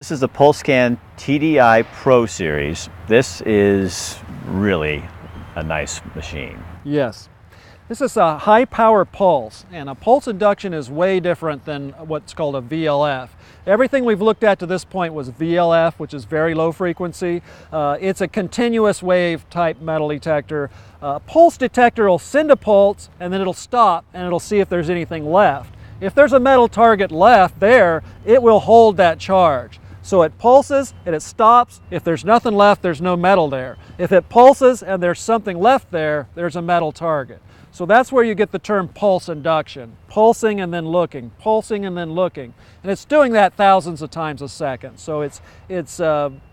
This is the PulseScan TDI Pro series. This is really a nice machine. Yes. This is a high power pulse, and a pulse induction is way different than what's called a VLF. Everything we've looked at to this point was VLF, which is very low frequency. It's a continuous wave type metal detector. Pulse detector will send a pulse and then it'll stop and it'll see if there's anything left. If there's a metal target left there, it will hold that charge. So it pulses and it stops. If there's nothing left, there's no metal there. If it pulses and there's something left there, there's a metal target. So that's where you get the term pulse induction. Pulsing and then looking, pulsing and then looking. And it's doing that thousands of times a second. So it's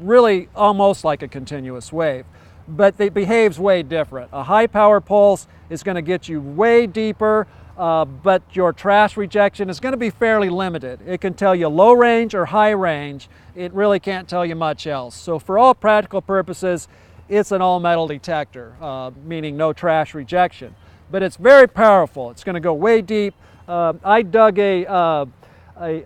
really almost like a continuous wave. But it behaves way different. A high power pulse is going to get you way deeper, but your trash rejection is going to be fairly limited. It can tell you low range or high range. It really can't tell you much else. So for all practical purposes, it's an all metal detector, meaning no trash rejection. But it's very powerful. It's going to go way deep. I dug a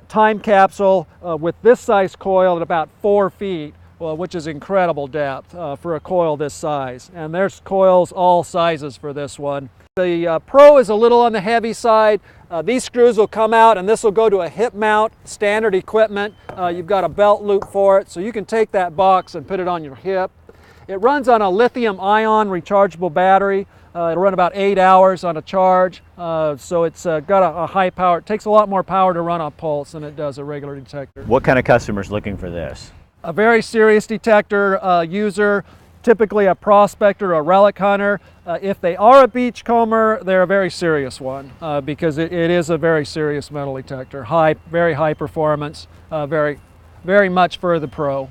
time capsule with this size coil at about 4 feet, which is incredible depth for a coil this size. And there's coils all sizes for this one. The Pro is a little on the heavy side. These screws will come out and this will go to a hip mount, standard equipment. You've got a belt loop for it, so you can take that box and put it on your hip. It runs on a lithium-ion rechargeable battery. It'll run about 8 hours on a charge, so it's got a high power. It takes a lot more power to run a pulse than it does a regular detector. What kind of customer's looking for this? A very serious detector user, typically a prospector, a relic hunter. If they are a beachcomber, they're a very serious one because it is a very serious metal detector. Very high performance, very much for the pro.